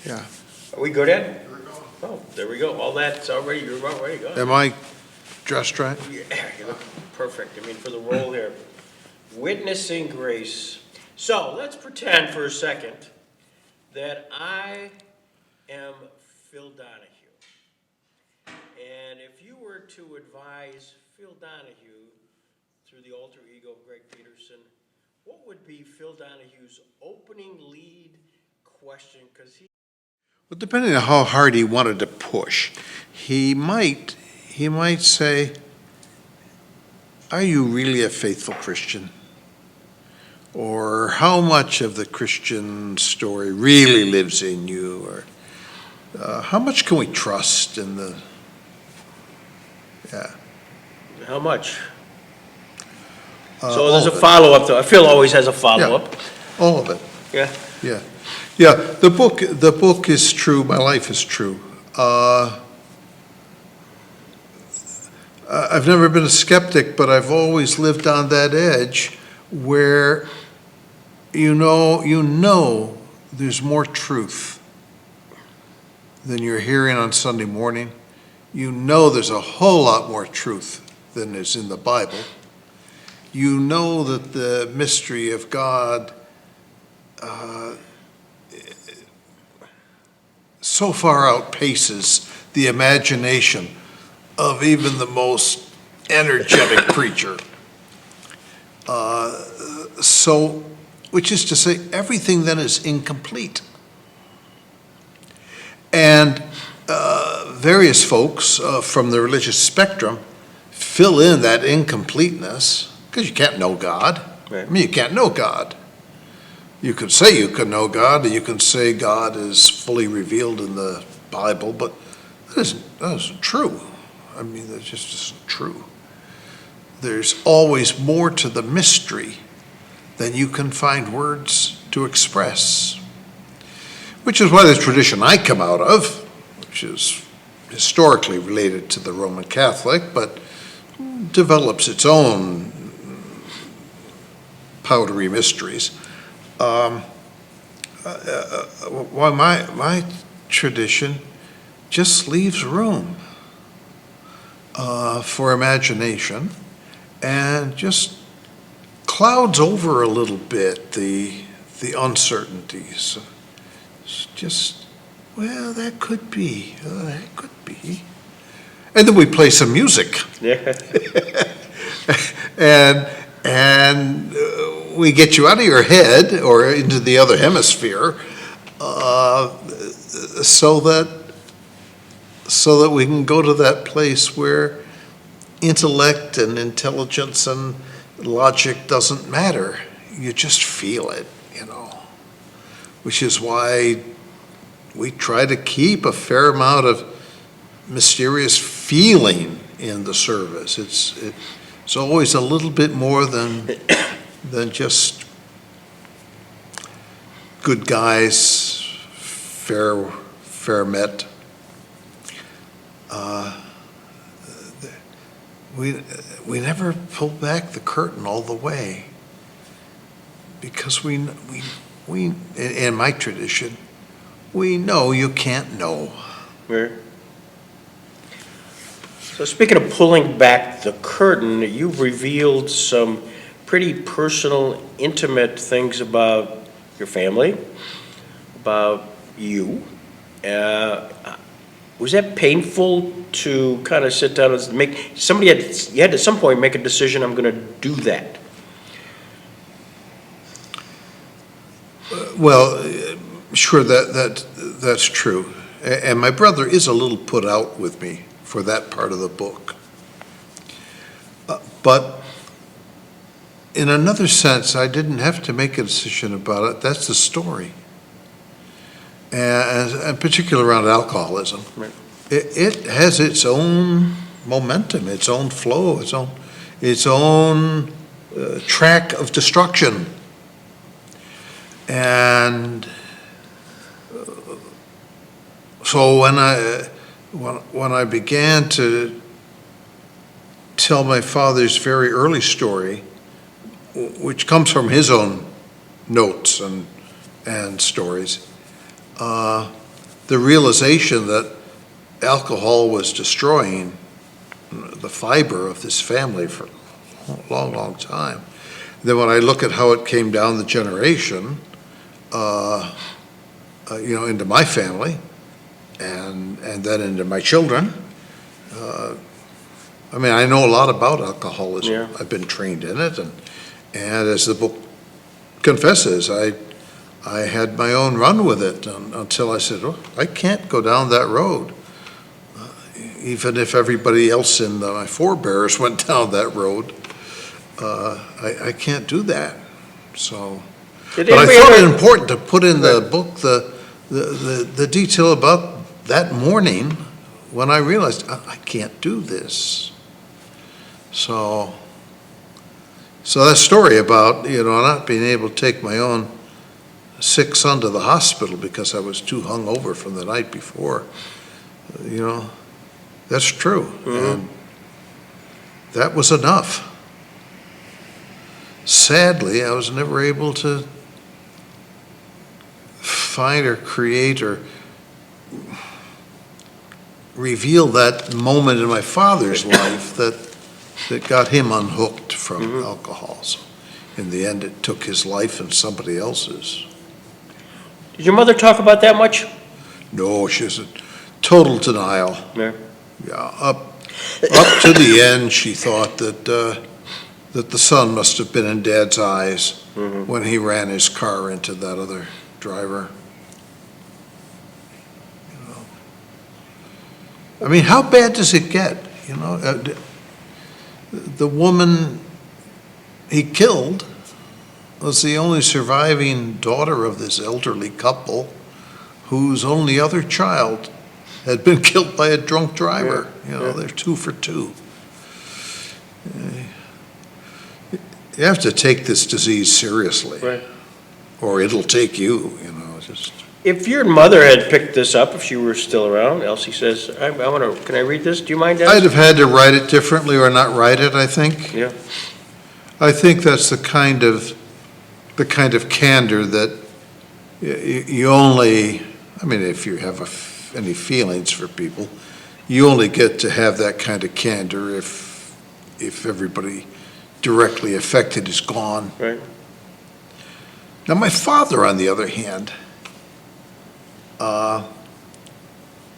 Yeah. Are we good, Ed? Oh, there we go. All that's already, you're already gone. Am I dressed right? Yeah, you look perfect. I mean, for the role here. Witnessing grace. So let's pretend for a second that I am Phil Donahue. And if you were to advise Phil Donahue through the alter ego of Greg Peterson, what would be Phil Donahue's opening lead question? Because Well, depending on how hard he wanted to push, he might say, "Are you really a faithful Christian?" Or how much of the Christian story really lives in you? Or how much can we trust in the, yeah. how much? So all there's a of it. follow-up, though. Phil always has a follow-up. All of it. Yeah. Yeah. Yeah, the book is true, my life is true. I've never been a skeptic, but I've always lived on that edge where you know there's more truth than you're hearing on Sunday morning. You know there's a whole lot more truth than is in the Bible. You know that the mystery of God so far outpaces the imagination of even the most energetic preacher. So, which is to say, everything then is incomplete. And various folks from the religious spectrum fill in that incompleteness, because you can't know God. Right. I mean, you can't know God. You could say you can know God, and you can say God is fully revealed in the Bible, but that isn't true. I mean, that just isn't true. There's always more to the mystery than you can find words to express, which is why the tradition I come out of, which is historically related to the Roman Catholic, but develops its own powdery mysteries. Why my tradition just leaves room for imagination and just clouds over a little bit the uncertainties. It's just, well, that could be, and then we play some music. Yeah. and we get you out of your head or into the other hemisphere, so that we can go to that place where intellect and intelligence and logic doesn't matter. You just feel it, which is why we try to keep a fair amount of mysterious feeling in the service. It's always a little bit more than just good guys, fair met. We never pull back the curtain all the way, because we in my tradition, we know you can't know. Right. So speaking of pulling back the curtain, you've revealed some pretty personal, intimate things about your family, about you. Was that painful to kind of sit down and you had at some point make a decision, I'm going to do that? Well, sure, that's true. And my brother is a little put out with me for that part of the book. But in another sense, I didn't have to make a decision about it. That's the story. And particularly around alcoholism. Right. It has its own momentum, its own flow, its own track of destruction. And so when I began to tell my father's very early story, which comes from his own notes and stories, the realization that alcohol was destroying the fiber of this family for a long, long time. Then when I look at how it came down the generation, into my family, and then into my children, I know a lot about alcoholism. Yeah. I've been trained in it, and as the book confesses, I had my own run with it until I said, oh, I can't go down that road. Even if everybody else in my forebears went down that road, I can't do that. So, but I thought it important to put in the book the detail about that morning when I realized I can't do this. So that story about not being able to take my own sick son to the hospital because I was too hungover from the night before, that's true. Mm-hmm. And that was enough. Sadly, I was never able to find or create or reveal that moment in my father's life that got him unhooked from alcohol. So in the end, it took his life and somebody else's. Did your mother talk about that much? No, she was in total denial. Yeah. Yeah, up to the end, she thought that the sun must have been in Dad's eyes when he ran his car into that other driver. How bad does it get? The woman he killed was the only surviving daughter of this elderly couple whose only other child had been killed by a drunk driver. They're 2 for 2. You have to take this disease seriously. Right. Or it'll take you, just. If your mother had picked this up, if she were still around, Elsie says, can I read this? Do you mind, Dennis? I'd have had to write it differently or not write it, I think. Yeah. I think that's the kind of candor that you only, if you have any feelings for people, you only get to have that kind of candor if everybody directly affected is gone. Right. Now, my father, on the other hand,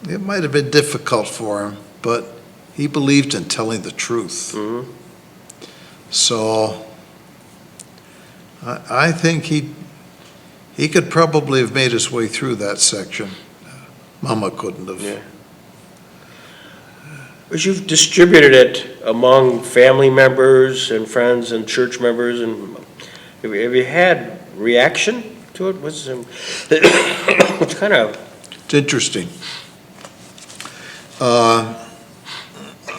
it might have been difficult for him, but he believed in telling the truth. Mm-hmm. So I think he could probably have made his way through that section. Mama couldn't have. Yeah. As you've distributed it among family members and friends and church members, and have you had reaction to it? What's kind of? It's interesting.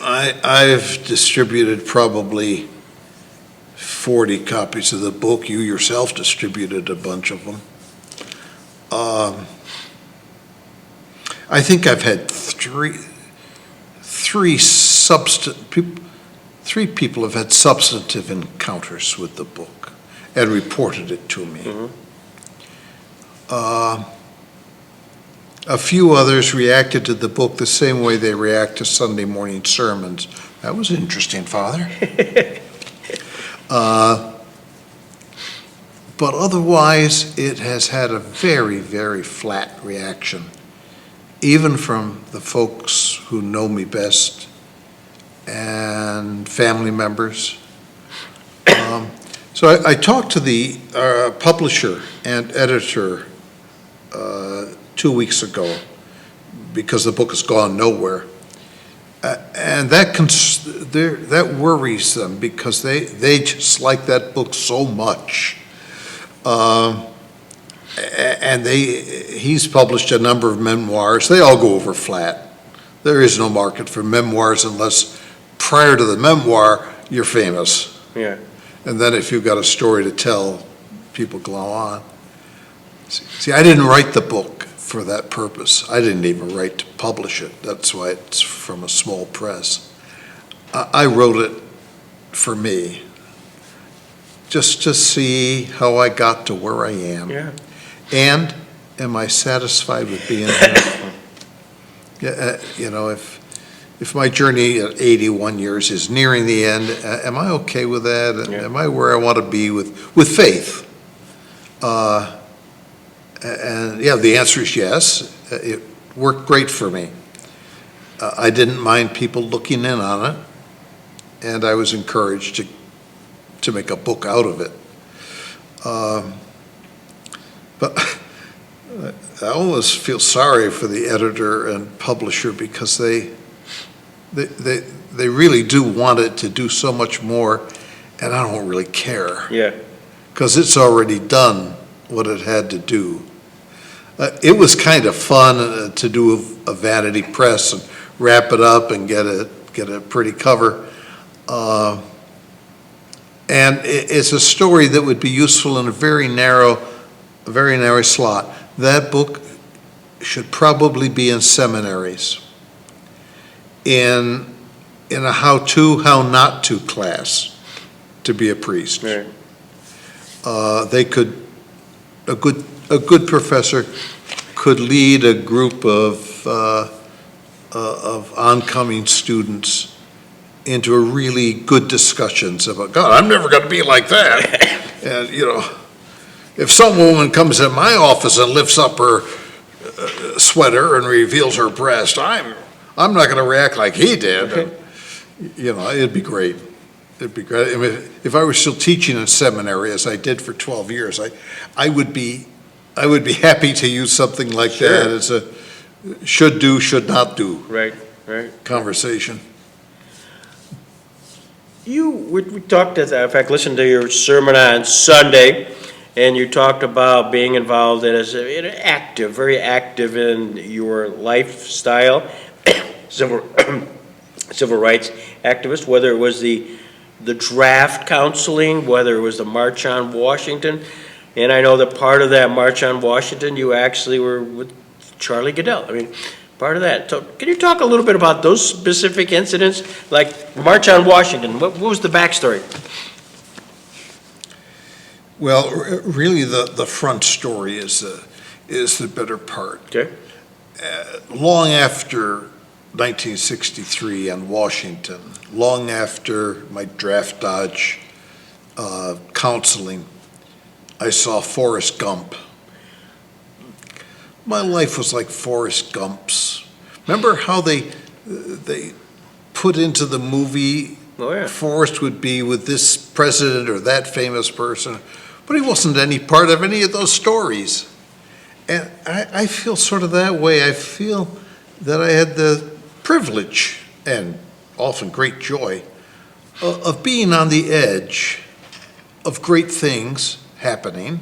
I've distributed probably 40 copies of the book. You yourself distributed a bunch of them. I think I've had three people have had substantive encounters with the book and reported it to me. Mm-hmm. A few others reacted to the book the same way they react to Sunday morning sermons. That was interesting, Father. But otherwise, it has had a very, very flat reaction, even from the folks who know me best and family members. So I talked to the publisher and editor 2 weeks ago because the book has gone nowhere. And that worries them because they just like that book so much. And he's published a number of memoirs. They all go over flat. There is no market for memoirs unless prior to the memoir, you're famous. Yeah. And then if you've got a story to tell, people go on. See, I didn't write the book for that purpose. I didn't even write to publish it. That's why it's from a small press. I wrote it for me, just to see how I got to where I am. Yeah. And am I satisfied with being here? Yeah, if my journey at 81 years is nearing the end, am I okay with that? Yeah. Am I where I want to be with faith? And yeah, the answer is yes. It worked great for me. I didn't mind people looking in on it, and I was encouraged to make a book out of it. But I almost feel sorry for the editor and publisher because they really do want it to do so much more, and I don't really care. Yeah. Because it's already done what it had to do. It was kind of fun to do a vanity press and wrap it up and get a pretty cover. And it's a story that would be useful in a very narrow slot. That book should probably be in seminaries, in a how-to, how-not-to class to be a priest. Right. A good professor could lead a group of oncoming students into a really good discussions about, God, I'm never going to be like that. And, if some woman comes in my office and lifts up her sweater and reveals her breast, I'm not going to react like he did. Okay. And, it'd be great. It'd be great. I mean, if I were still teaching in seminary, as I did for 12 years, I would be happy to use something like Sure. that as a should do, should not do Right. conversation. We talked, in fact, listened to your sermon on Sunday, and you talked about being involved as very active in your lifestyle, civil rights activist, whether it was the draft counseling, whether it was the March on Washington. And I know that part of that March on Washington, you actually were with Charlie Goodell. I mean, part of that. So can you talk a little bit about those specific incidents, like March on Washington? What was the backstory? Well, really, the front story is the better part. Okay. Long after 1963 and Washington, long after my draft dodge counseling, I saw Forrest Gump. My life was like Forrest Gump's. Remember how they put into the movie Forrest would be with this president or that famous person, but he wasn't any part of any of those stories. And I feel sort of that way. I feel that I had the privilege and often great joy of being on the edge of great things happening,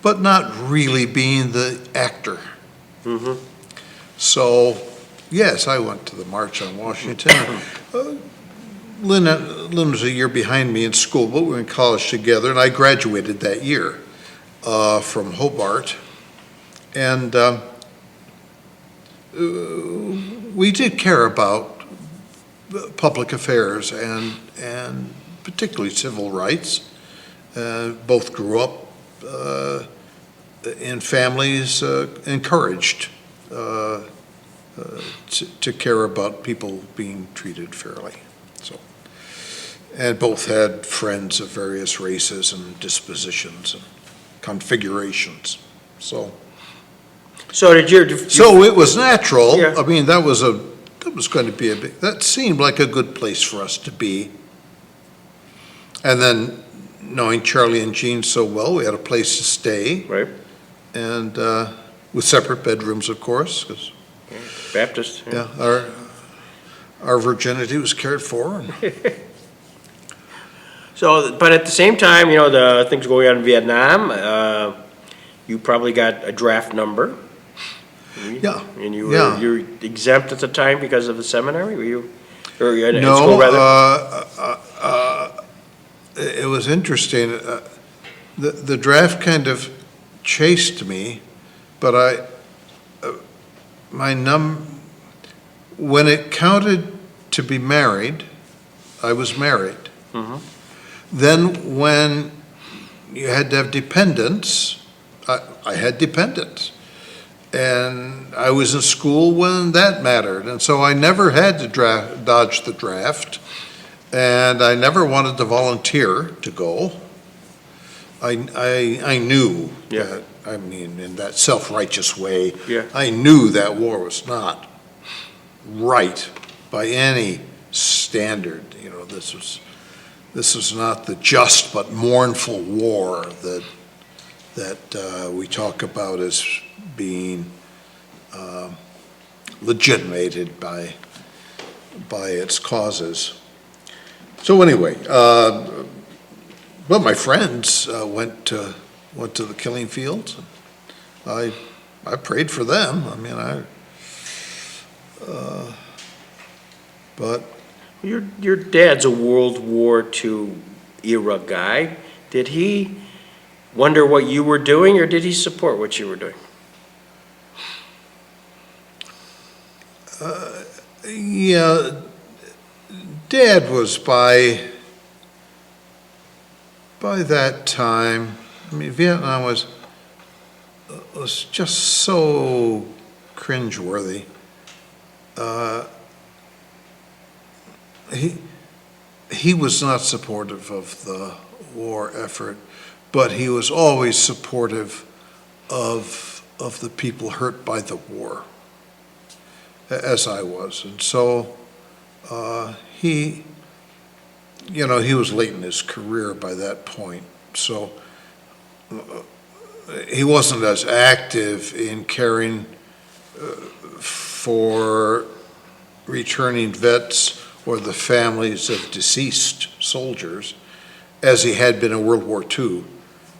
but not really being the actor. Mm-hmm. So, yes, I went to the March on Washington. Lynn was a year behind me in school, but we were in college together, and I graduated that year from Hobart. And we did care about public affairs and particularly civil rights. Both grew up in families encouraged to care about people being treated fairly. So, and both had friends of various races and dispositions and configurations. So it was natural. Yeah. I mean, that was going to be that seemed like a good place for us to be. And then, knowing Charlie and Jean so well, we had a place to stay. Right. And with separate bedrooms, of course, because Baptist. yeah, our virginity was cared for. So, but at the same time, the things going on in Vietnam, you probably got a draft number. Yeah. And you Yeah. were exempt at the time because of the seminary? Were you, or you in No, school rather? it was interesting. The draft kind of chased me, but when it counted to be married, I was married. Mm-hmm. Then when you had to have dependents, I had dependents. And I was in school when that mattered. And so I never had to dodge the draft. And I never wanted to volunteer to go. I knew Yeah. that, I mean, in that self-righteous way, Yeah. I knew that war was not right by any standard. You know, this was not the just but mournful war that we talk about as being legitimated by its causes. So anyway, well, my friends went to the killing fields. I prayed for them. I mean, but Your dad's a World War II era guy. Did he wonder what you were doing, or did he support what you were doing? yeah, Dad was by that time. I mean, Vietnam was just so cringeworthy. He was not supportive of the war effort, but he was always supportive of the people hurt by the war, as I was. And so he was late in his career by that point. So he wasn't as active in caring for returning vets or the families of deceased soldiers as he had been in World War II.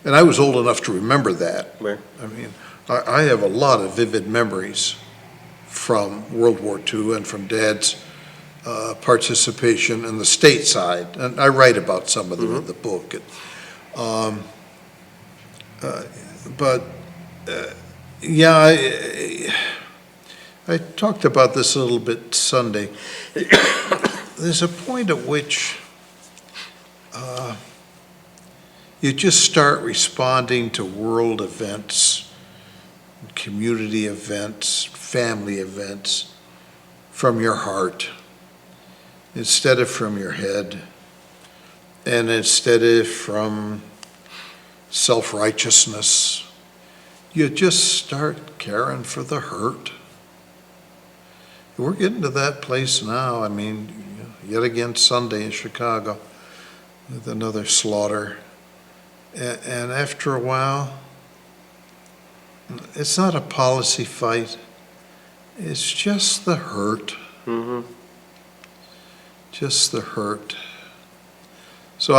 And I was old enough to remember that. Right. I mean, I have a lot of vivid memories from World War II and from Dad's participation in the state side. And I write about some of them in the book. I talked about this a little bit Sunday. There's a point at which you just start responding to world events, community events, family events from your heart instead of from your head, and instead of from self-righteousness. You just start caring for the hurt. We're getting to that place now. I mean, yet again Sunday in Chicago with another slaughter. And after a while, it's not a policy fight. It's just the hurt. Mm-hmm. Just the hurt. So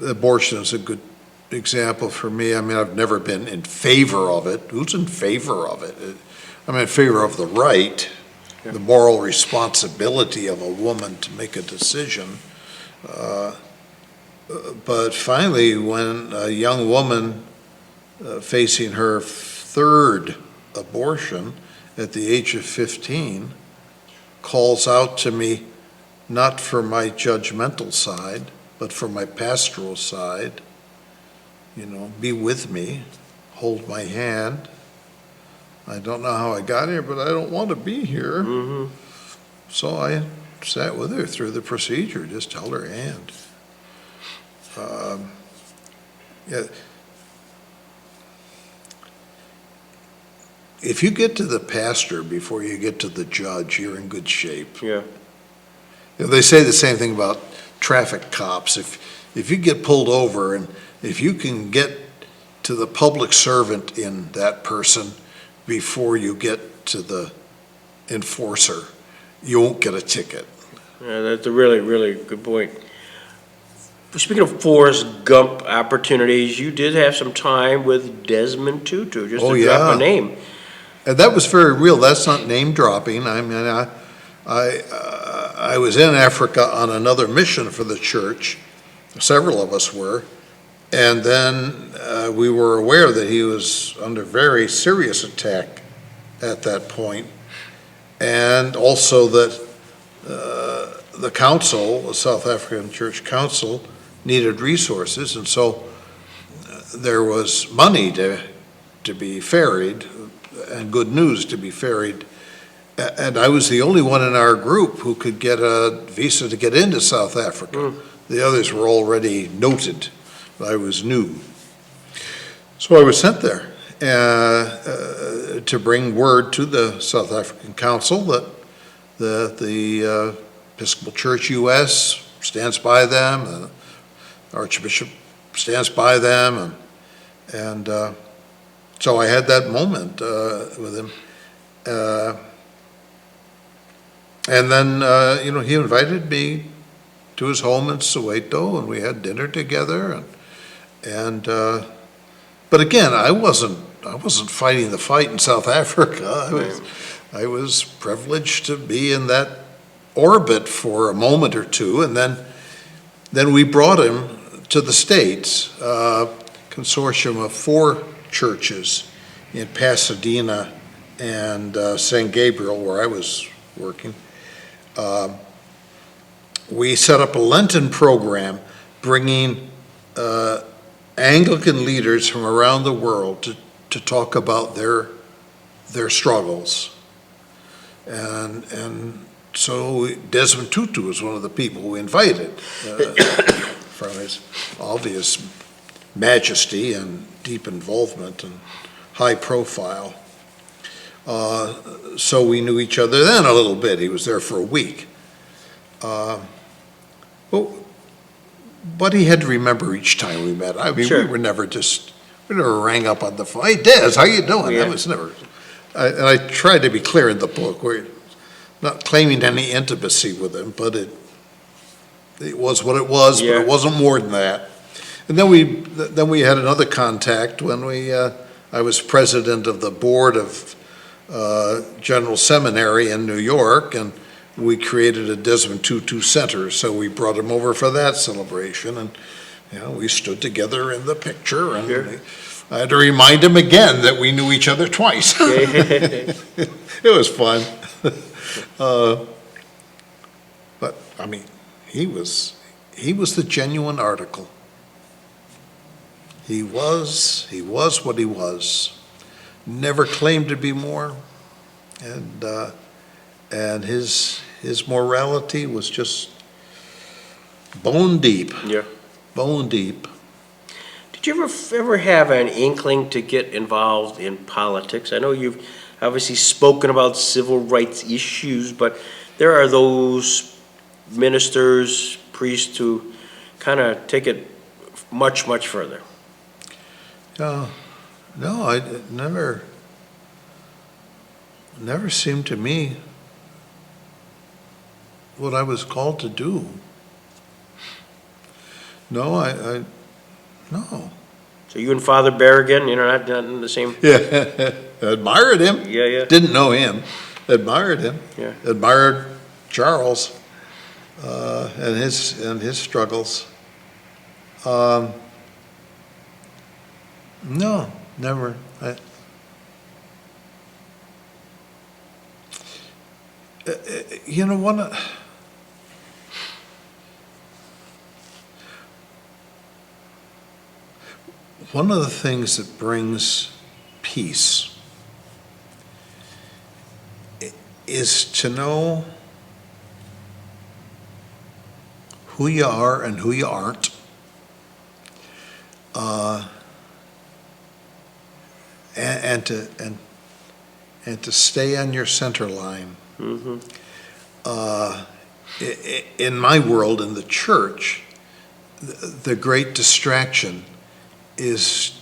abortion is a good example for me. I mean, I've never been in favor of it. Who's in favor of it? I'm in favor of the right, the moral responsibility of a woman to make a decision. But finally, when a young woman facing her third abortion at the age of 15 calls out to me, not for my judgmental side, but for my pastoral side, be with me, hold my hand. I don't know how I got here, but I don't want to be here. Mm-hmm. So I sat with her through the procedure, just held her hand. If you get to the pastor before you get to the judge, you're in good shape. Yeah. They say the same thing about traffic cops. If you get pulled over and if you can get to the public servant in that person before you get to the enforcer, you won't get a ticket. Yeah, that's a really, really good point. Speaking of Forrest Gump opportunities, you did have some time with Desmond Tutu, just to drop a name. And that was very real. That's not name dropping. I mean, I was in Africa on another mission for the church. Several of us were. And then we were aware that he was under very serious attack at that point. And also that the council, the South African Church Council, needed resources. And so there was money to to be ferried and good news to be ferried. And I was the only one in our group who could get a visa to get into South Africa. The others were already noted. I was new. So I was sent there to bring word to the South African Council that the Episcopal Church U.S. stands by them, the Archbishop stands by them, and so I had that moment with him. And then, he invited me to his home in Soweto, and we had dinner together. But again, I wasn't fighting the fight in South Africa. I was privileged to be in that orbit for a moment or two, and then we brought him to the States, consortium of 4 churches in Pasadena and San Gabriel, where I was working. We set up a Lenten program bringing Anglican leaders from around the world to talk about their struggles. And so Desmond Tutu was one of the people we invited from his obvious majesty and deep involvement and high profile. So we knew each other then a little bit. He was there for a week. But he had to remember each time we met. I mean, Sure. we never rang up on the phone. Hey, Des, how you doing? Yeah. That was never. And I tried to be clear in the book. We're not claiming any intimacy with him, but it was what it was. Yeah. But it wasn't more than that. And then we had another contact when I was president of the board of General Seminary in New York, and we created a Desmond Tutu Center, so we brought him over for that celebration, and we stood together in the picture, and Sure. I had to remind him again that we knew each other twice. It was fun. But I mean, he was the genuine article. He was what he was. Never claimed to be more, and his morality was just bone deep. Yeah. Bone deep. Did you ever have an inkling to get involved in politics? I know you've obviously spoken about civil rights issues, but there are those ministers, priests who kind of take it much, much further. No, it never seemed to me what I was called to do. No, no. So you and Father Berrigan, not in the same. Yeah, admired him. Yeah. Didn't know him. Admired him. Yeah. Admired Charles and his struggles. No, never. One of the things that brings peace is to know who you are and who you aren't. And to stay on your center line. Mm-hmm. In my world, in the church, the great distraction is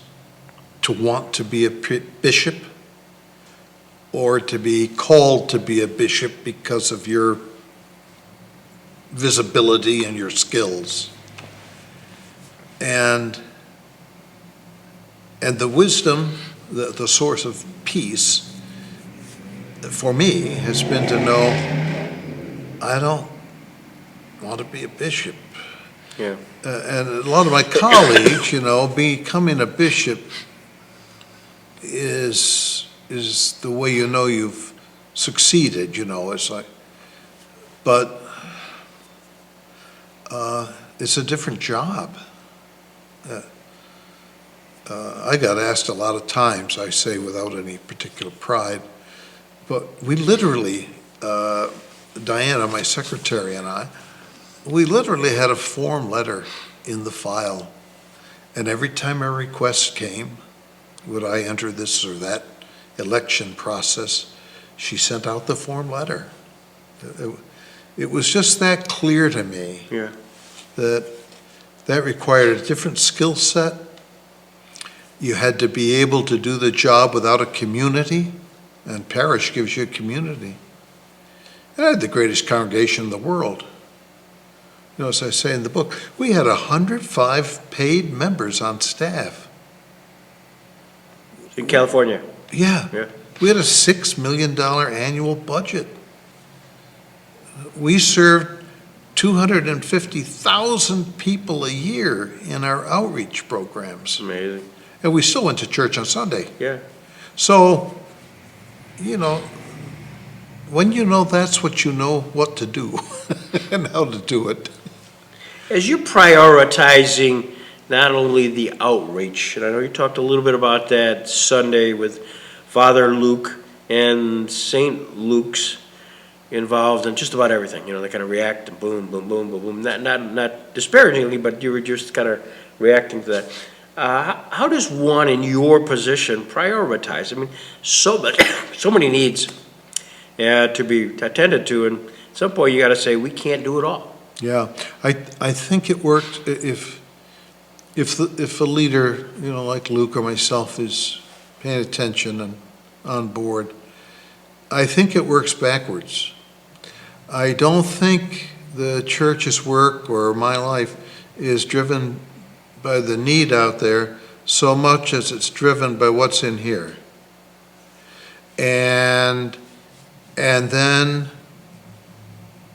to want to be a bishop or to be called to be a bishop because of your visibility and your skills. And the wisdom, the source of peace for me has been to know I don't want to be a bishop. Yeah. And a lot of my colleagues, becoming a bishop is the way you've succeeded, it's like, but it's a different job. I got asked a lot of times, I say without any particular pride, but we literally, Diana, my secretary, and I, we literally had a form letter in the file. And every time a request came, would I enter this or that election process, she sent out the form letter. It was just that clear to me. Yeah. That required a different skill set. You had to be able to do the job without a community, and parish gives you a community. And I had the greatest congregation in the world. You know, as I say in the book, we had 105 paid members on staff. In California? Yeah. Yeah. We had a $6 million annual budget. We served 250,000 people a year in our outreach programs. Amazing. And we still went to church on Sunday. Yeah. So, you know, when you know that's what you know what to do and how to do it. As you're prioritizing not only the outreach, and I know you talked a little bit about that Sunday with Father Luke and St. Luke's involved in just about everything, you know, they kind of react and boom, boom, boom, boom, boom, not disparagingly, but you were just kind of reacting to that. How does one in your position prioritize? I mean, so many needs to be attended to, and at some point you got to say, we can't do it all. Yeah, I think it worked if a leader, you know, like Luke or myself is paying attention and on board. I think it works backwards. I don't think the church's work or my life is driven by the need out there so much as it's driven by what's in here. And then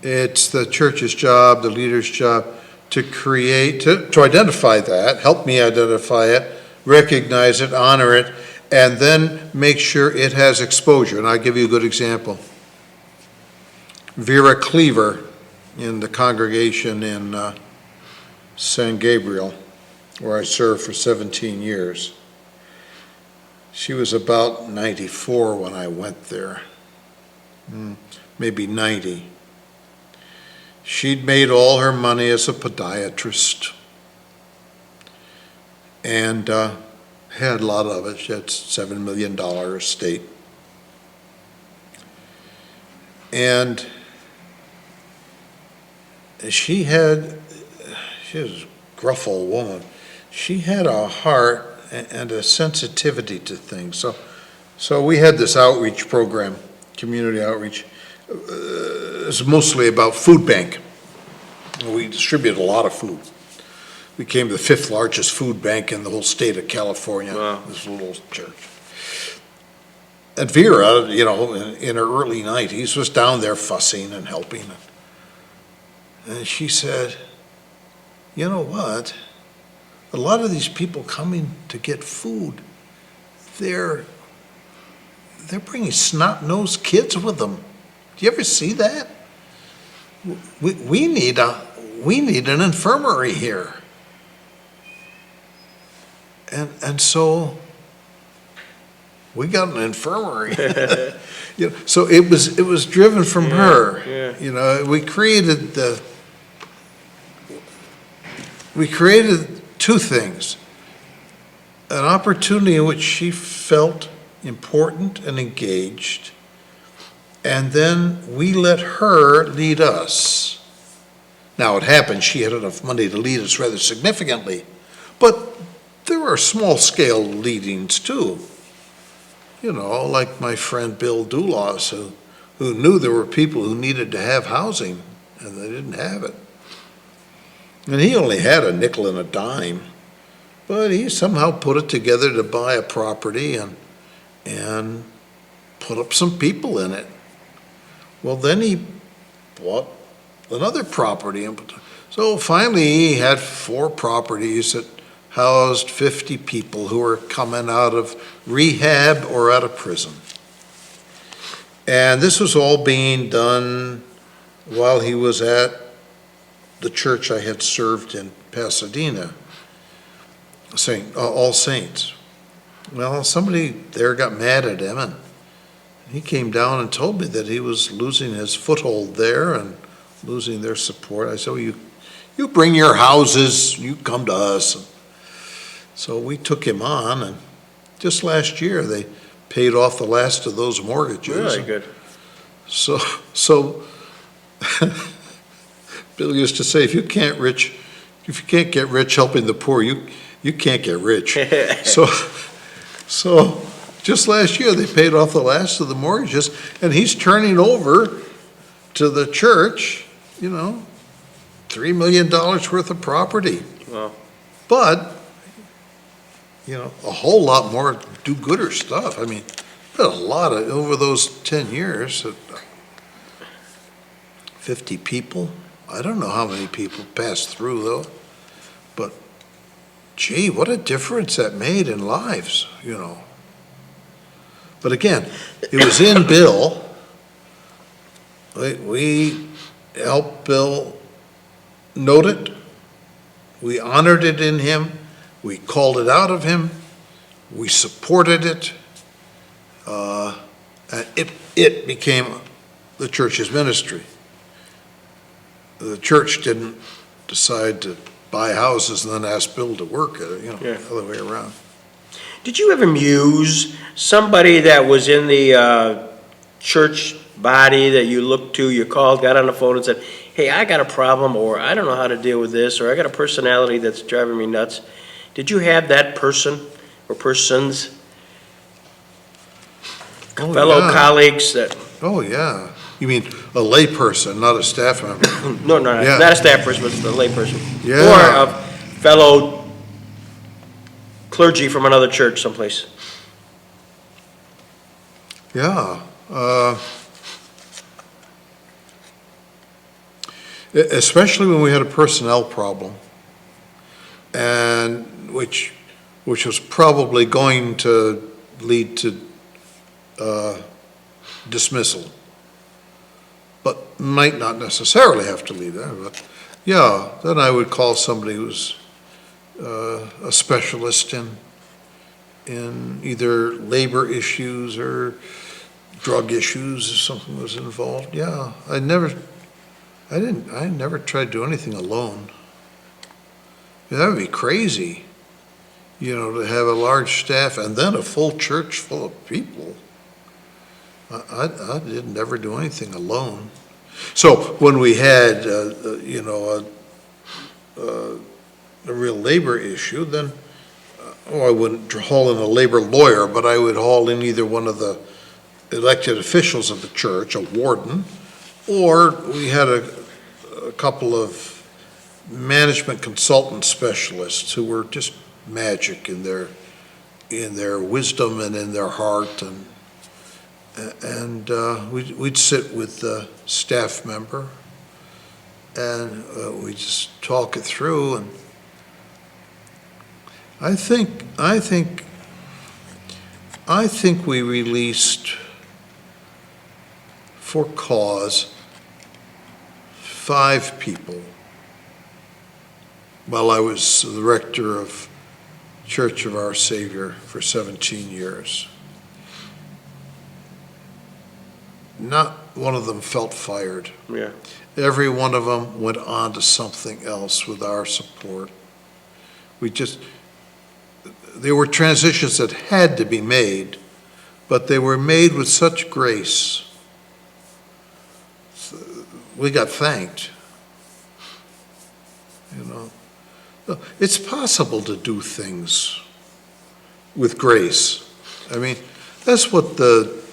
it's the church's job, the leader's job, to create, to identify that, help me identify it, recognize it, honor it, and then make sure it has exposure. And I'll give you a good example. Vera Cleaver in the congregation in San Gabriel, where I served for 17 years. She was about 94 when I went there, maybe 90. She'd made all her money as a podiatrist and had a lot of it. She had $7 million estate. And she was a gruff old woman. She had a heart and a sensitivity to things. So we had this outreach program, community outreach. It's mostly about food bank. We distributed a lot of food. We became the 5th largest food bank in the whole state of California. Wow. This little church. And Vera, you know, in her early 90s, was down there fussing and helping. And she said, you know what? A lot of these people coming to get food, they're bringing snot-nosed kids with them. Do you ever see that? We need an infirmary here. And so we got an infirmary. You know, so it was driven from her. Yeah. You know, we created two things. An opportunity in which she felt important and engaged, and then we let her lead us. Now, it happened she had enough money to lead us rather significantly, but there were small-scale leadings too. You know, like my friend Bill Doulos, who knew there were people who needed to have housing, and they didn't have it. And he only had a nickel and a dime, but he somehow put it together to buy a property and put up some people in it. Well, then he bought another property. So finally, he had 4 properties that housed 50 people who were coming out of rehab or out of prison. And this was all being done while he was at the church I had served in Pasadena. All Saints. Well, somebody there got mad at him, and he came down and told me that he was losing his foothold there and losing their support. I said, well, you bring your houses, you come to us. So we took him on, and just last year, they paid off the last of those mortgages. Really good. So Bill used to say, if you can't get rich helping the poor, you can't get rich. So just last year, they paid off the last of the mortgages, and he's turning over to the church, $3 million worth of property. Wow. But, a whole lot more do-gooder stuff. I mean, a lot of, over those 10 years, 50 people. I don't know how many people passed through, though. But, gee, what a difference that made in lives, But again, it was in Bill. We helped Bill note it. We honored it in him. We called it out of him. We supported it. And it became the church's ministry. The church didn't decide to buy houses and then ask Bill to work at it, Yeah. the other way around. Did you ever muse somebody that was in the church body that you looked to, you called, got on the phone and said, hey, I got a problem, or I don't know how to deal with this, or I got a personality that's driving me nuts? Did you have that person or persons, fellow colleagues that... Oh, yeah. You mean a layperson, not a staff member? No, Yeah. not a staff person, but a layperson. Yeah. Or a fellow clergy from another church someplace. Yeah. Especially when we had a personnel problem, and which was probably going to lead to dismissal, but might not necessarily have to lead there. But yeah, then I would call somebody who's a specialist in either labor issues or drug issues if something was involved. Yeah, I never tried to do anything alone. That would be crazy, to have a large staff and then a full church full of people. I didn't ever do anything alone. So when we had, a real labor issue, then, I wouldn't haul in a labor lawyer, but I would haul in either one of the elected officials of the church, a warden, or we had a couple of management consultant specialists who were just magic in their wisdom and in their heart, and we'd sit with the staff member and we just talk it through. And I think we released for cause 5 people while I was the rector of Church of Our Savior for 17 years. Not one of them felt fired. Yeah. Every one of them went on to something else with our support. There were transitions that had to be made, but they were made with such grace. We got thanked. It's possible to do things with grace. I mean, that's what the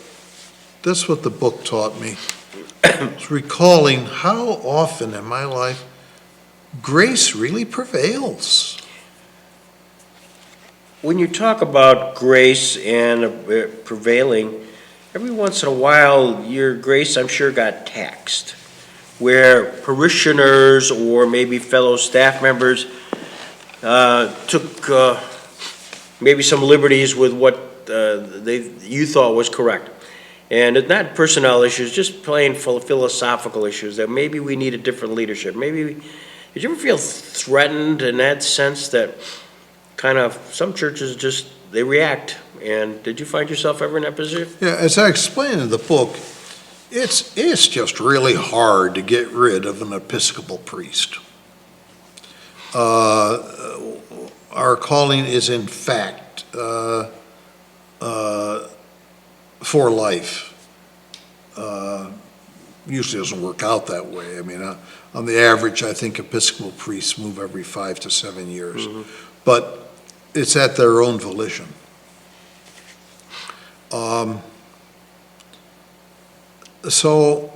book taught me. It's recalling how often in my life grace really prevails. When you talk about grace and prevailing, every once in a while, your grace, I'm sure, got taxed, where parishioners or maybe fellow staff members took maybe some liberties with what you thought was correct. And it's not personnel issues, just plain philosophical issues, that maybe we need a different leadership. Did you ever feel threatened in that sense that kind of, some churches just, they react. And did you find yourself ever in that position? Yeah, as I explained in the book, it's just really hard to get rid of an Episcopal priest. Our calling is in fact for life. Usually doesn't work out that way. I mean, on the average, I think Episcopal priests move every 5 to 7 years, but it's at their own volition. So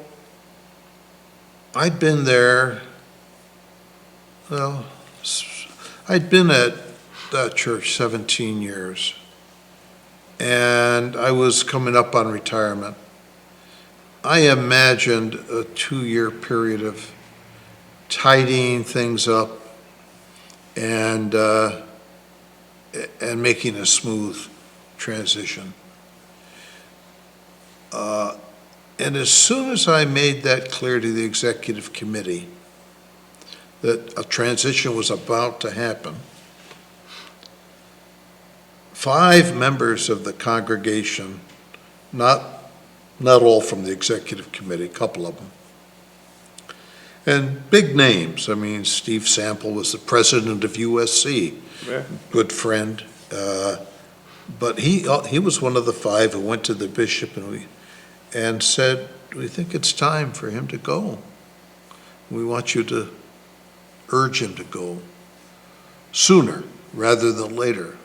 I'd been there, well, I'd been at that church 17 years, and I was coming up on retirement. I imagined a 2-year period of tidying things up and making a smooth transition. And as soon as I made that clear to the executive committee that a transition was about to happen, 5 members of the congregation, not all from the executive committee, a couple of them, and big names. I mean, Steve Sample was the president of USC, Yeah. good friend. But he was one of the 5 who went to the bishop and said, we think it's time for him to go. We want you to urge him to go sooner rather than later.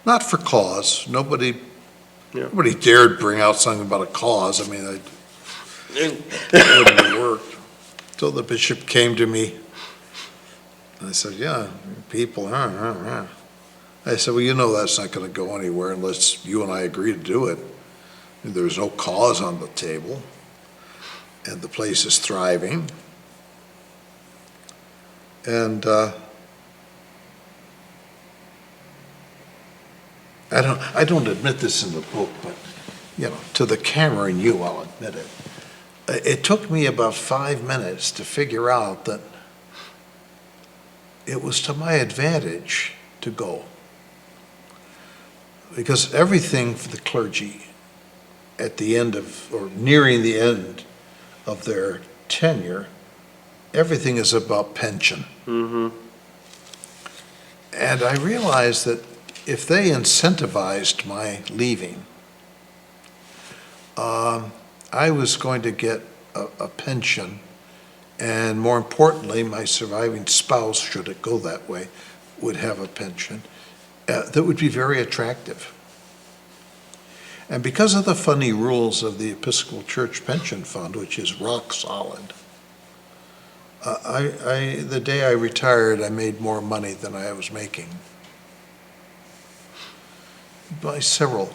Not for cause. Nobody dared bring out something about a cause. I mean, it wouldn't have worked. So the bishop came to me, and I said, yeah, people, I said, well, you know that's not going to go anywhere unless you and I agree to do it. There's no cause on the table, and the place is thriving. And I don't admit this in the book, but to the camera and you, I'll admit it. It took me about 5 minutes to figure out that it was to my advantage to go. Because everything for the clergy at the end of, or nearing the end of their tenure, everything is about pension. Mm-hmm. And I realized that if they incentivized my leaving, I was going to get a pension, and more importantly, my surviving spouse, should it go that way, would have a pension that would be very attractive. And because of the funny rules of the Episcopal Church Pension Fund, which is rock solid, the day I retired, I made more money than I was making by several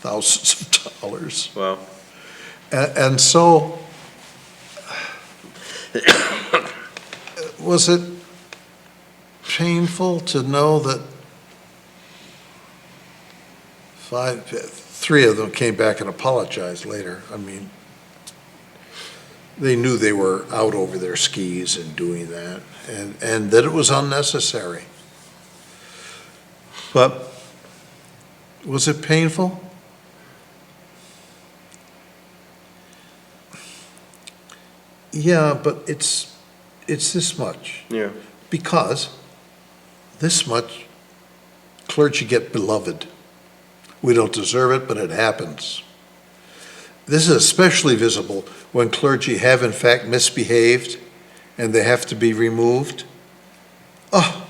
thousands of dollars. Wow. And so, was it painful to know that 3 of them came back and apologized later? I mean, they knew they were out over their skis in doing that, and that it was unnecessary. But was it painful? Yeah, but it's this much. Yeah. Because this much clergy get beloved. We don't deserve it, but it happens. This is especially visible when clergy have in fact misbehaved and they have to be removed. Oh,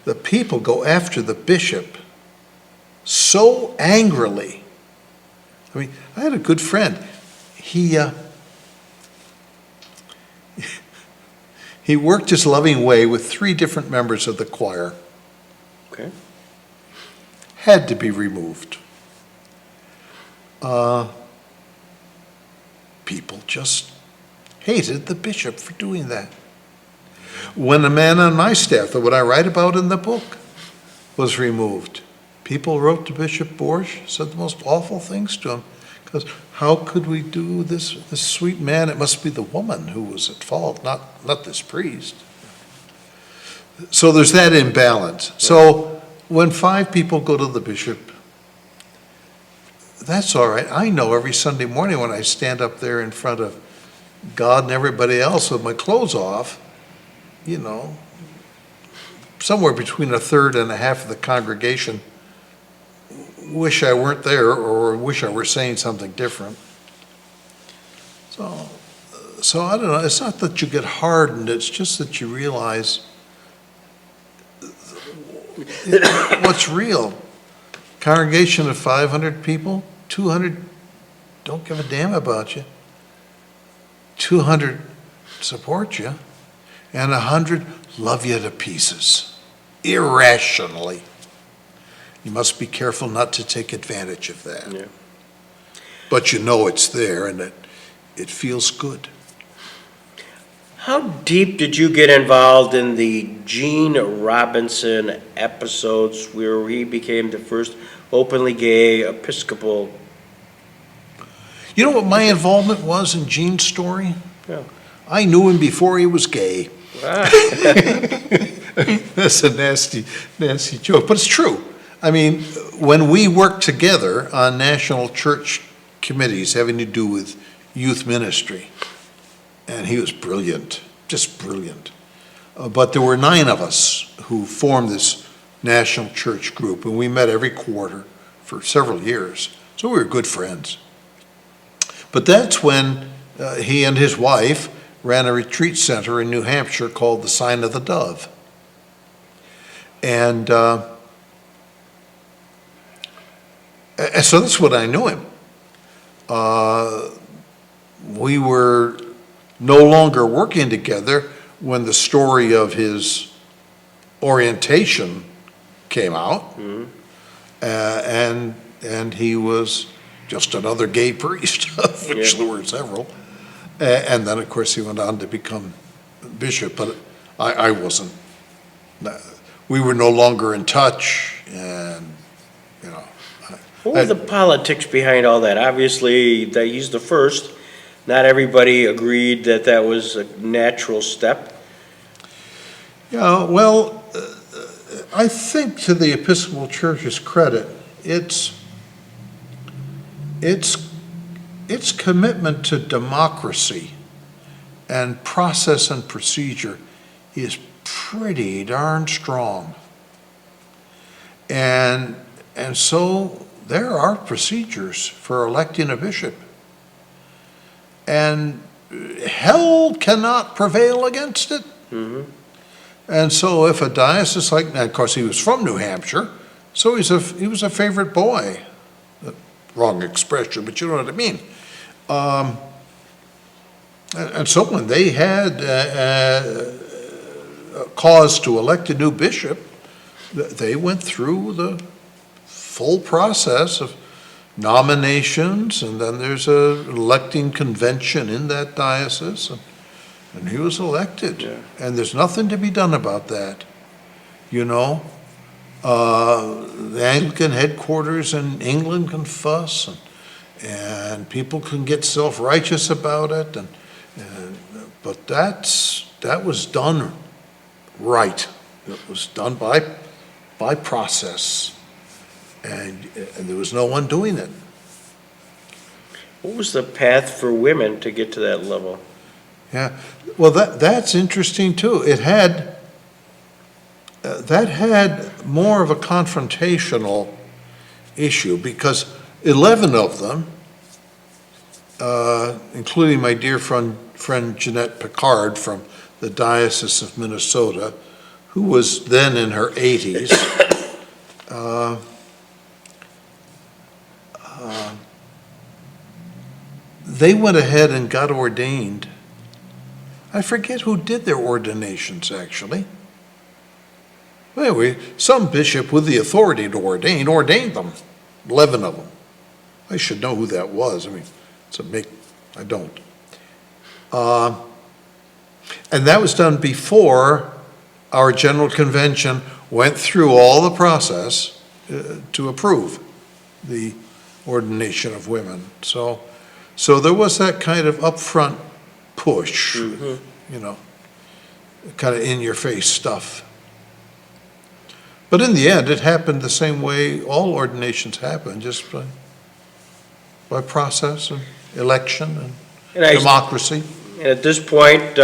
the people go after the bishop so angrily. I mean, I had a good friend. He worked his loving way with 3 different members of the choir. Okay. Had to be removed. People just hated the bishop for doing that. When a man on my staff, that what I write about in the book, was removed, people wrote to Bishop Borsch, said the most awful things to him. Because how could we do this sweet man? It must be the woman who was at fault, not this priest. So there's that imbalance. So when 5 people go to the bishop, that's all right. I know every Sunday morning when I stand up there in front of God and everybody else with my clothes off, you know, somewhere between a third and a half of the congregation wish I weren't there or wish I were saying something different. So I don't know, it's not that you get hardened, it's just that you realize what's real. Congregation of 500 people, 200 don't give a damn about you. 200 support you, and 100 love you to pieces, irrationally. You must be careful not to take advantage of that. Yeah. But you know it's there, and it feels good. How deep did you get involved in the Gene Robinson episodes where he became the first openly gay Episcopal? You know what my involvement was in Gene's story? Yeah. I knew him before he was gay. Ah. That's a nasty, nasty joke, but it's true. I mean, when we worked together on national church committees having to do with youth ministry, and he was brilliant, just brilliant. But there were 9 of us who formed this national church group, and we met every quarter for several years. So we were good friends. But that's when he and his wife ran a retreat center in New Hampshire called the Sign of the Dove. And so that's what I knew him. We were no longer working together when the story of his orientation came out. Mhm. And he was just another gay priest, of which Yeah. there were several. And then, of course, he went on to become bishop, but I wasn't. We were no longer in touch, and, you know. What were the politics behind all that? Obviously, that he's the first. Not everybody agreed that that was a natural step. Yeah, well, I think to the Episcopal Church's credit, its commitment to democracy and process and procedure is pretty darn strong. And so there are procedures for electing a bishop. And hell cannot prevail against it. Mhm. And so if a diocese like, and of course he was from New Hampshire, so he was a favorite boy. Wrong expression, but you know what I mean. And so when they had a cause to elect a new bishop, they went through the full process of nominations, and then there's a electing convention in that diocese, and he was elected. Yeah. And there's nothing to be done about that, you know. The Anglican headquarters in England can fuss, and people can get self-righteous about it, but that was done right. It was done by process, and there was no one doing it. What was the path for women to get to that level? Yeah, well, that's interesting too. It had that had more of a confrontational issue because 11 of them, including my dear friend Jeanette Picard from the Diocese of Minnesota, who was then in her 80s, they went ahead and got ordained. I forget who did their ordinations, actually. Anyway, some bishop with the authority to ordained them, 11 of them. I should know who that was. I mean, I don't. And that was done before our General Convention went through all the process to approve the ordination of women. So there was that kind of upfront push, you know, kind of in-your-face stuff. But in the end, it happened the same way all ordinations happen, just by process and election and democracy. And at this point,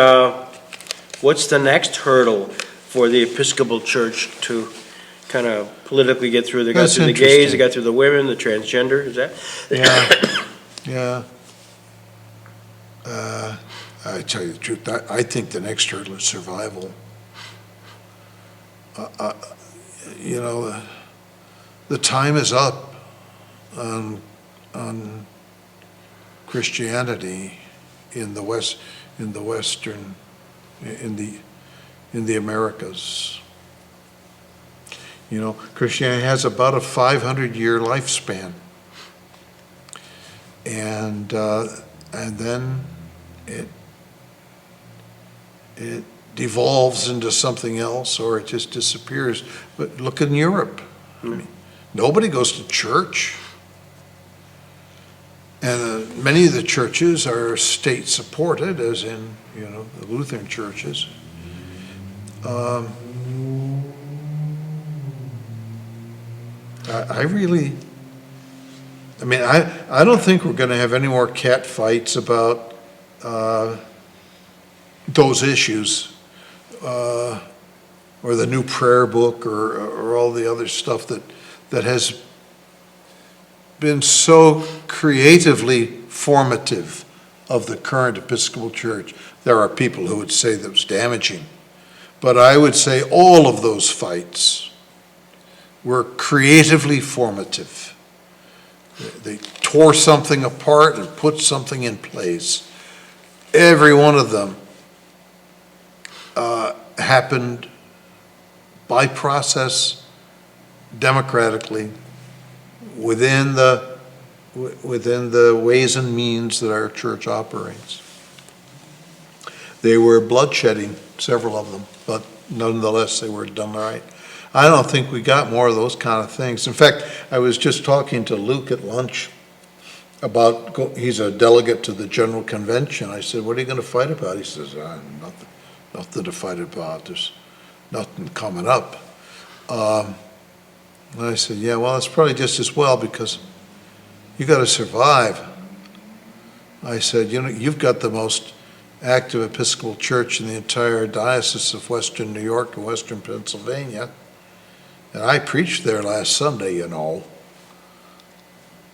what's the next hurdle for the Episcopal Church to kind of politically get through? They got That's through the gays, interesting. they got through the women, the transgender, is that? Yeah. I tell you the truth, I think the next hurdle is survival. You know, the time is up on Christianity in the Americas. You know, Christianity has about a 500-year lifespan, and then it devolves into something else, or it just disappears. But look in Europe. I mean, nobody goes to church. And many of the churches are state-supported, as in, you know, the Lutheran churches. I don't think we're going to have any more cat fights about those issues, or the new prayer book, or all the other stuff that has been so creatively formative of the current Episcopal Church. There are people who would say that was damaging, but I would say all of those fights were creatively formative. They tore something apart and put something in place. Every one of them happened by process, democratically, within the ways and means that our church operates. They were bloodshedding, several of them, but nonetheless they were done right. I don't think we got more of those kind of things. In fact, I was just talking to Luke at lunch about, he's a delegate to the General Convention. I said, what are you going to fight about? He says, nothing to fight about. There's nothing coming up. And I said, yeah, well, it's probably just as well, because you got to survive. I said, you know, you've got the most active Episcopal church in the entire diocese of Western New York and Western Pennsylvania. And I preached there last Sunday, you know.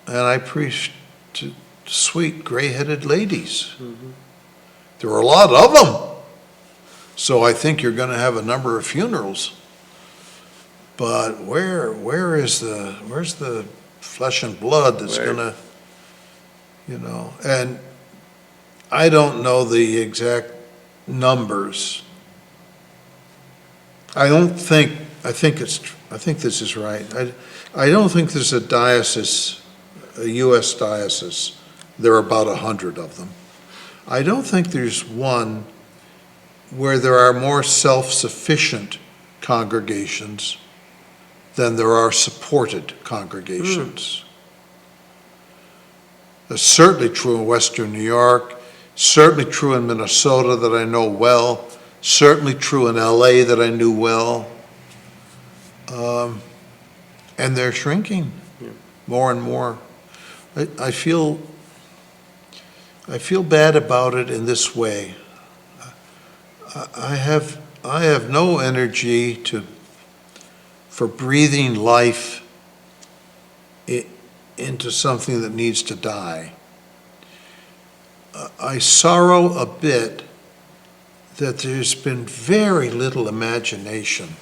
And I preached to sweet gray-headed ladies. Mm-hmm. There were a lot of them. So I think you're going to have a number of funerals. But where's the flesh and blood that's going to, you know, and I don't know the exact numbers. I think this is right. I don't think there's a diocese, a U.S. diocese, there are about 100 of them. I don't think there's one where there are more self-sufficient congregations than there are supported congregations. That's certainly true in Western New York, certainly true in Minnesota that I know well, certainly true in LA that I knew well. And they're shrinking more and more. I feel bad about it in this way. I have no energy for breathing life into something that needs to die. I sorrow a bit that there's been very little imagination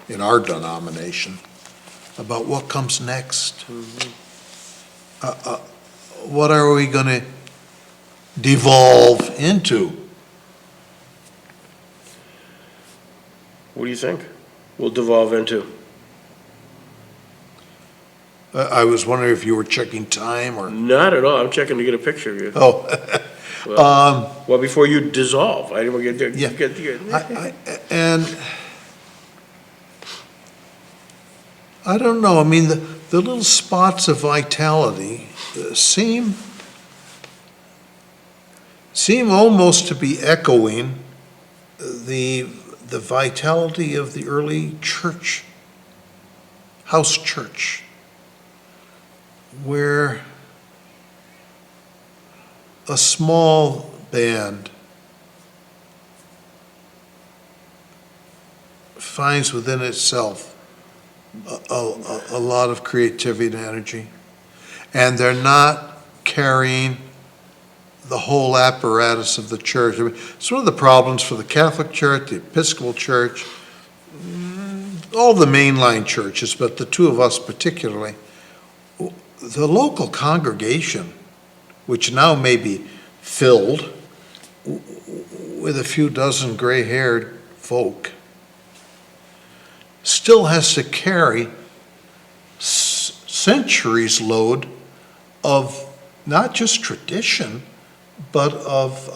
in our denomination about what comes next. Mm-hmm. What are we going to devolve into? What do you think we'll devolve into? I was wondering if you were checking time or... Not at all. I'm checking to get a picture of you. Oh. Well, before you dissolve, I didn't get and I don't know. I mean, the little spots of vitality seem almost to be echoing the vitality of the early church house church where a small band finds within itself a lot of creativity and energy, and they're not carrying the whole apparatus of the church. I mean, it's one of the problems for the Catholic Church, the Episcopal Church, all the mainline churches, but the two of us particularly. The local congregation, which now may be filled with a few dozen gray-haired folk, still has to carry centuries load of not just tradition, but of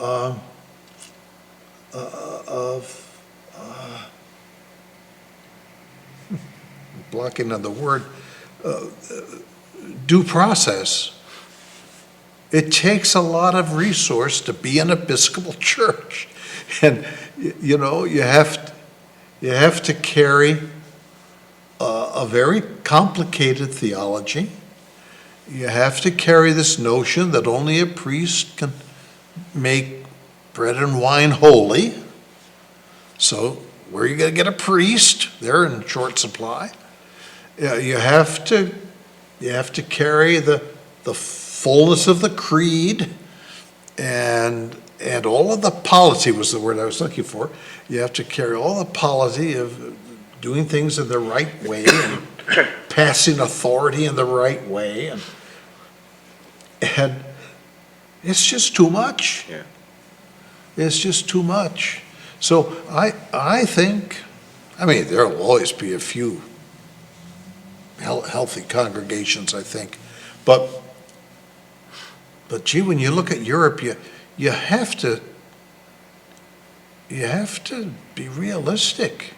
blocking on the word, due process. It takes a lot of resource to be an Episcopal church. And, you know, you have to carry a very complicated theology. You have to carry this notion that only a priest can make bread and wine holy. So where are you going to get a priest? They're in short supply. You have to carry the fullness of the creed and all of the polity was the word I was looking for. You have to carry all the polity of doing things in the right way and passing authority in the right way, and it's just too much. Yeah. It's just too much. So I think, I mean, there will always be a few healthy congregations, I think, but gee, when you look at Europe, you have to be realistic.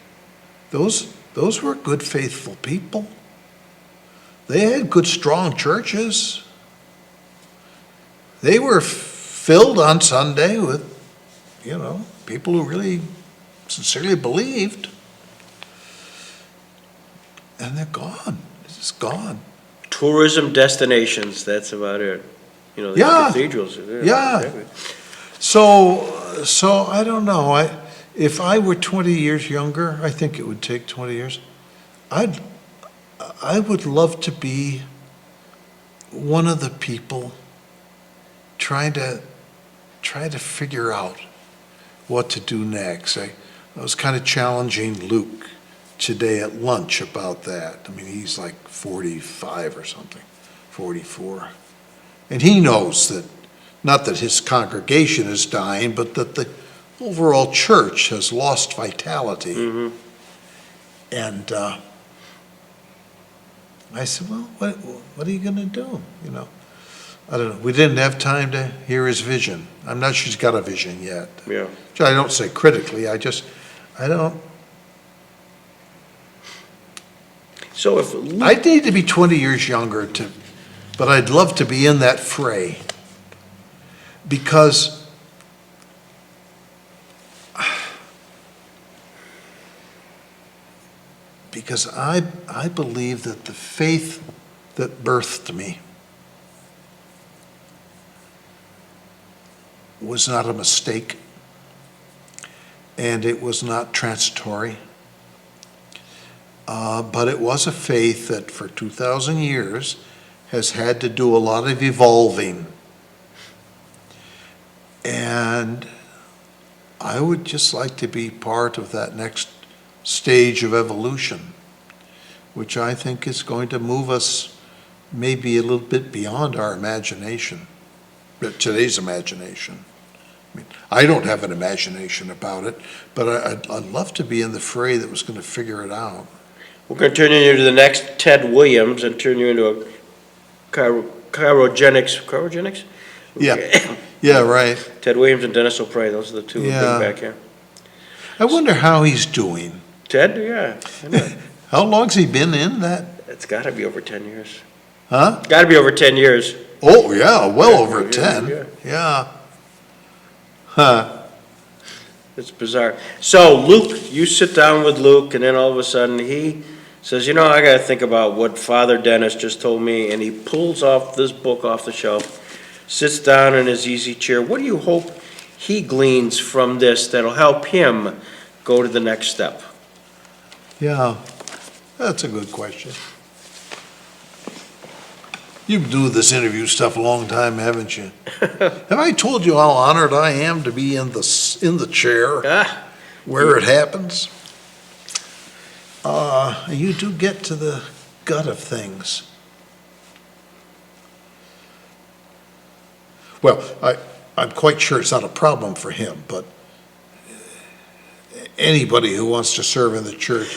Those were good, faithful people. They had good, strong churches. They were filled on Sunday with, you know, people who really sincerely believed. And they're gone. It's just gone. Tourism destinations, that's about it. You know, the cathedrals are there. Yeah. Exactly. So I don't know. If I were 20 years younger, I think it would take 20 years. I would love to be one of the people trying to figure out what to do next. I was kind of challenging Luke today at lunch about that. I mean, he's like 45 or something, 44. And he knows that, not that his congregation is dying, but that the overall church has lost vitality. Mm-hmm. And I said, well, what are you going to do? You know, I don't know. We didn't have time to hear his vision. I'm not sure he's got a vision yet. Yeah. I don't say critically. I don't. So if I'd need to be 20 years younger but I'd love to be in that fray, because I believe that the faith that birthed me was not a mistake, and it was not transitory, but it was a faith that for 2,000 years has had to do a lot of evolving. And I would just like to be part of that next stage of evolution, which I think is going to move us maybe a little bit beyond our imagination, today's imagination. I mean, I don't have an imagination about it, but I'd love to be in the fray that was going to figure it out. we're going to turn you into the next Ted Williams and turn you into a cryogenics? Yeah, Okay. yeah, right. Ted Williams and Denis O'Pray, those are the two Yeah. big back here. I wonder how he's doing. Ted, yeah. I know. How long's he been in that? It's got to be over 10 years. Huh? It's got to be over 10 years. Oh, yeah, well over Yeah, 10. yeah. Yeah. Huh. It's bizarre. So Luke, you sit down with Luke, and then all of a sudden he says, you know, I gotta think about what Father Dennis just told me, and he pulls off this book off the shelf, sits down in his easy chair. What do you hope he gleans from this that'll help him go to the next step? Yeah, that's a good question. You've been doing this interview stuff a long time, haven't you? Have I told you how honored I am to be in the chair where it happens? You do get to the gut of things. Well, I'm quite sure it's not a problem for him, but anybody who wants to serve in the church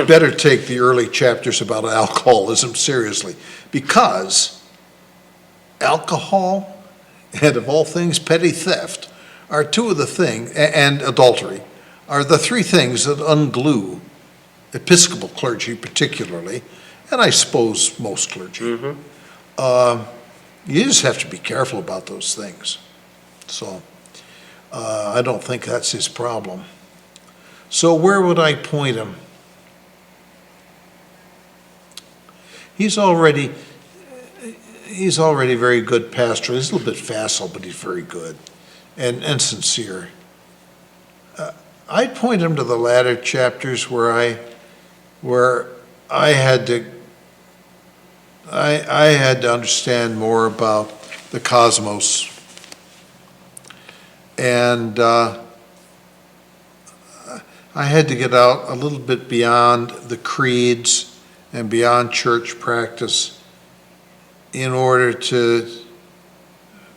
better take the early chapters about alcoholism seriously, because alcohol and, of all things, petty theft are two of the things, and adultery, are the three things that unglue Episcopal clergy particularly, and I suppose most clergy. You just have to be careful about those things. So I don't think that's his problem. So where would I point him? He's already very good pastor. He's a little bit facile, but he's very good and sincere. I'd point him to the latter chapters where I had to understand more about the cosmos, and I had to get out a little bit beyond the creeds and beyond church practice in order to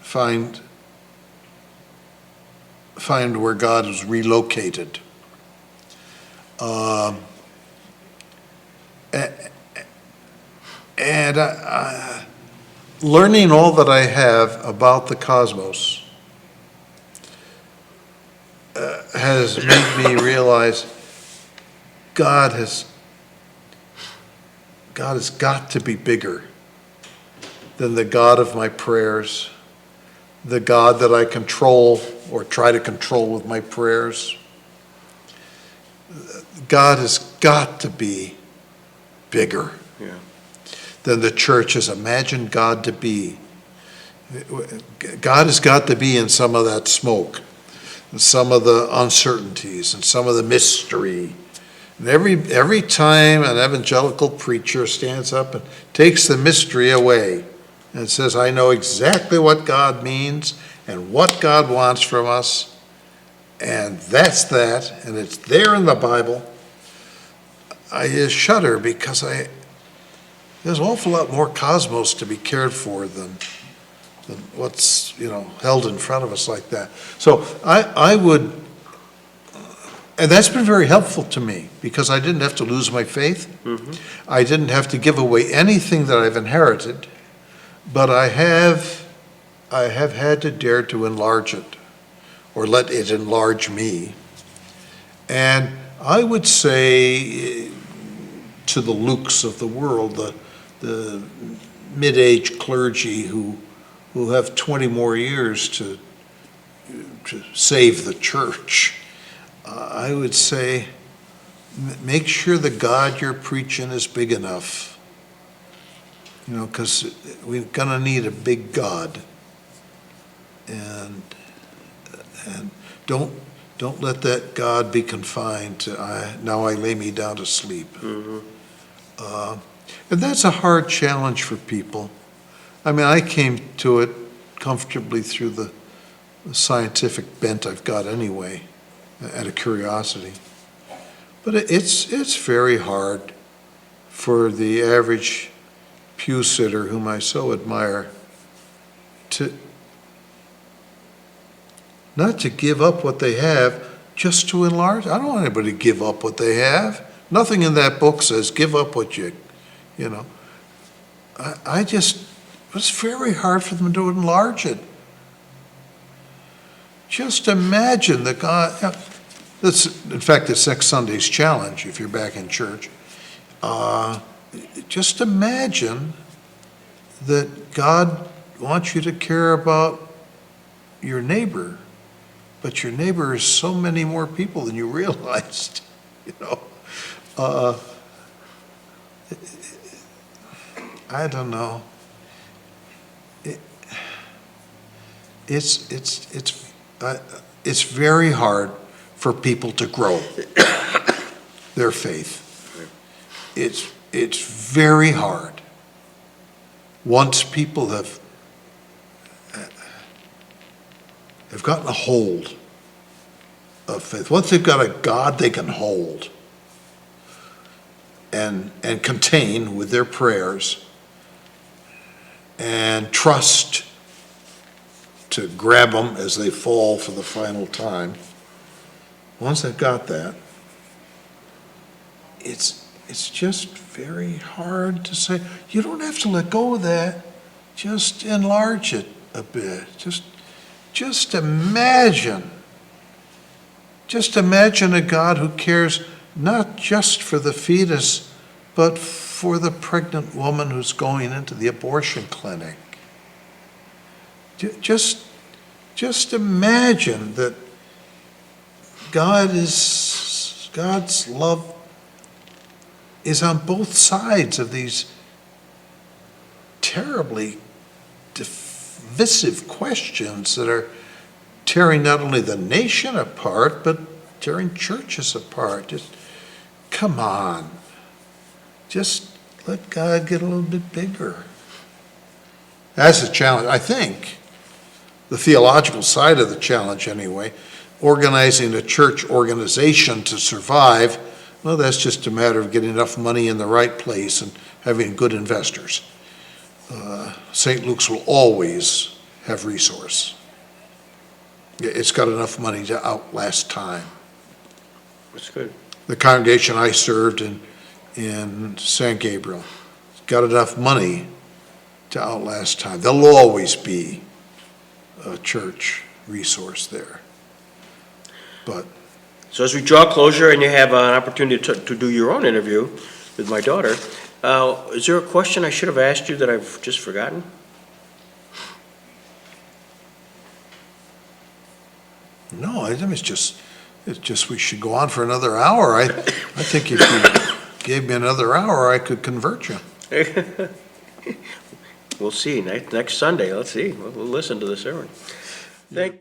find where God is relocated. And learning all that I have about the cosmos has made me realize God has got to be bigger than the God of my prayers, the God that I control or try to control with my prayers. God has got to be bigger than the church has imagined God to be. God has got to be in some of that smoke, and some of the uncertainties, and some of the mystery. And every time an evangelical preacher stands up and takes the mystery away and says, I know exactly what God means and what God wants from us, and that's that, and it's there in the Bible, I just shudder, because there's an awful lot more cosmos to be cared for than what's held in front of us like that. So I would, and that's been very helpful to me, because I didn't have to lose my faith. I didn't have to give away anything that I've inherited, but I have had to dare to enlarge it, or let it enlarge me. And I would say to the Lukes of the world, the mid-age clergy who have 20 more years to save the church, I would say, make sure the God you're preaching is big enough, because we're going to need a big God. And don't let that God be confined to, now I lay me down to sleep. And that's a hard challenge for people. I mean, I came to it comfortably through the scientific bent I've got anyway, out of curiosity. But it's very hard for the average pew sitter, whom I so admire, not to give up what they have just to enlarge. I don't want anybody to give up what they have. Nothing in that book says give up what it's very hard for them to enlarge it. Just imagine the God, in fact, it's next Sunday's challenge if you're back in church. Just imagine that God wants you to care about your neighbor, but your neighbor is so many more people than you realized, I don't know. It's very hard for people to grow their faith. It's very hard. Once people have gotten a hold of faith, once they've got a God they can hold and contain with their prayers and trust to grab them as they fall for the final time, once they've got that, it's just very hard to say, you don't have to let go of that, just enlarge it a bit. Just imagine a God who cares not just for the fetus, but for the pregnant woman who's going into the abortion clinic. Just imagine that God's love is on both sides of these terribly divisive questions that are tearing not only the nation apart, but tearing churches apart. Just come on. Just let God get a little bit bigger. That's the challenge. I think the theological side of the challenge anyway, organizing a church organization to survive, well, that's just a matter of getting enough money in the right place and having good investors. St. Luke's will always have resource. It's got enough money to outlast time. That's good. The congregation I served in San Gabriel got enough money to outlast time. There'll always be a church resource there. But So as we draw closure and you have an opportunity to do your own interview with my daughter, is there a question I should have asked you that I've just forgotten? no, I think it's just we should go on for another hour. I think if you gave me another hour, I could convert you. We'll see. Next Sunday, let's see. We'll listen to the sermon. Thank